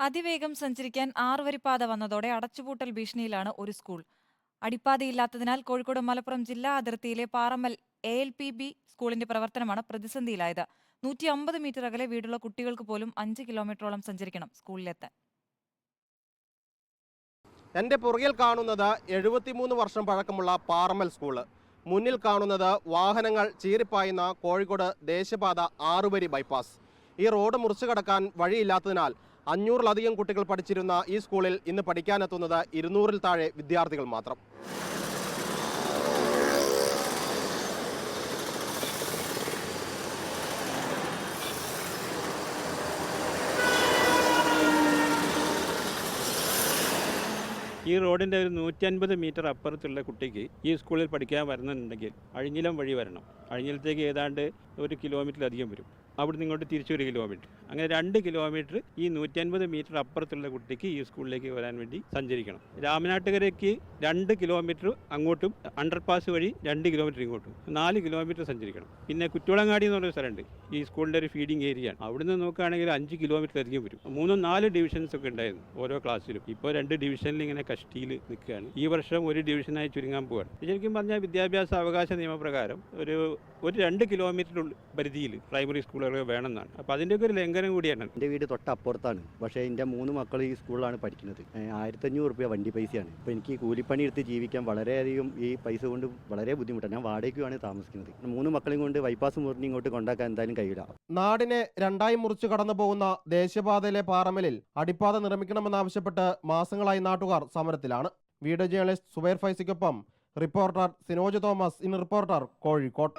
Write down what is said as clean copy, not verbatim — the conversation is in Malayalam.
അതിവേഗം സഞ്ചരിക്കാൻ 6 വരിപ്പാത വന്നതോടെ അടച്ചുപൂട്ടൽ ഭീഷണിയിലാണ് ഒരു സ്കൂൾ. അടിപ്പാതയില്ലാത്തതിനാൽ കോഴിക്കോട് മലപ്പുറം ജില്ലാ അതിർത്തിയിലെ പാറമ്മൽ ALPB സ്കൂളിന്റെ പ്രവർത്തനമാണ് പ്രതിസന്ധിയിലായത്. 150 മീറ്റർ അകലെ വീടുള്ള കുട്ടികൾക്ക് പോലും 5 കിലോമീറ്ററോളം സഞ്ചരിക്കണം സ്കൂളിലെത്താൻ. എൻ്റെ പുറകിൽ കാണുന്നത് 73 വർഷം പഴക്കമുള്ള പാറമ്മൽ സ്കൂള്. മുന്നിൽ കാണുന്നത് വാഹനങ്ങൾ ചീറിപ്പായുന്ന കോഴിക്കോട് ദേശീയപാത 6 വരി ബൈപ്പാസ്. ഈ റോഡ് മുറിച്ചു കടക്കാൻ വഴിയില്ലാത്തതിനാൽ 500-ലധികം കുട്ടികൾ പഠിച്ചിരുന്ന ഈ സ്കൂളിൽ ഇന്ന് പഠിക്കാനെത്തുന്നത് 200-ൽ താഴെ വിദ്യാർത്ഥികൾ മാത്രം. ഈ റോഡിൻ്റെ ഒരു 150 മീറ്റർ അപ്പുറത്തുള്ള കുട്ടിക്ക് ഈ സ്കൂളിൽ പഠിക്കാൻ വരുന്നുണ്ടെങ്കിൽ അഴിഞ്ഞിലം വഴി വരണം. അഴിഞ്ഞിലത്തേക്ക് ഏതാണ്ട് 1 കിലോമീറ്ററിലധികം വരും. അവിടുന്ന് ഇങ്ങോട്ട് തിരിച്ചൊരു കിലോമീറ്റർ, അങ്ങനെ 2 കിലോമീറ്റർ ഈ 150 മീറ്റർ അപ്പുറത്തുള്ള കുട്ടിക്ക് ഈ സ്കൂളിലേക്ക് വരാൻ വേണ്ടി സഞ്ചരിക്കണം. രാമനാട്ടുകരയ്ക്ക് 2 കിലോമീറ്റർ അങ്ങോട്ടും അണ്ടർപാസ് വഴി 2 കിലോമീറ്റർ ഇങ്ങോട്ടും 4 കിലോമീറ്റർ സഞ്ചരിക്കണം. പിന്നെ കുറ്റോളങ്ങാടി എന്ന് പറഞ്ഞൊരു സ്ഥലമുണ്ട്, ഈ സ്കൂളിൻ്റെ ഒരു ഫീഡിംഗ് ഏരിയ ആണ്. അവിടുന്ന് നോക്കുകയാണെങ്കിൽ 5 കിലോമീറ്ററിലധികം വരും. 3-4 ഡിവിഷൻസ് ഒക്കെ ഉണ്ടായിരുന്നു ഓരോ ക്ലാസ്സിലും. ഇപ്പോൾ 2 ഡിവിഷനിൽ ഇങ്ങനെ കഷ്ടിയിൽ നിൽക്കുകയാണ്. ഈ വർഷം 1 ഡിവിഷനായി ചുരുങ്ങാൻ പോവുകയാണ്. ശരിക്കും പറഞ്ഞാൽ വിദ്യാഭ്യാസ അവകാശ നിയമപ്രകാരം ഒരു 2 കിലോമീറ്റർ പരിധിയിൽ പ്രൈമറി സ്കൂളുകൾ വേണമെന്നാണ്. അപ്പോൾ അതിൻ്റെയൊക്കെ ഒരു ലംഘനം കൂടിയാണ്. എൻ്റെ വീട് തൊട്ടപ്പുറത്താണ്, പക്ഷേ എൻ്റെ 3 മക്കൾ ഈ സ്കൂളിലാണ് പഠിക്കുന്നത്. 1500 രൂപ വണ്ടി പൈസയാണ്. അപ്പോൾ എനിക്ക് കൂലിപ്പണി എടുത്ത് ജീവിക്കാൻ വളരെയധികം ഈ പൈസ കൊണ്ട് വളരെ ബുദ്ധിമുട്ടാണ്. ഞാൻ വാടകയ്ക്കുമാണ് താമസിക്കുന്നത്. 3 മക്കളെയും കൊണ്ട് ബൈപ്പാസ് മുറിഞ്ഞ് ഇങ്ങോട്ട് കൊണ്ടാക്കാൻ എന്തായാലും കഴിയില്ല. നാടിനെ രണ്ടായി മുറിച്ചു കടന്നു പോകുന്ന ദേശീയപാതയിലെ പാറമ്മലിൽ അടിപ്പാത നിർമ്മിക്കണമെന്നാവശ്യപ്പെട്ട് മാസങ്ങളായി നാട്ടുകാർ സമരത്തിലാണ്. വീഡിയോ ജേർണലിസ്റ്റ് സുബൈർ ഫൈസിക്കൊപ്പം reporter Sinoj Thomas. In reporter, Kozhikode.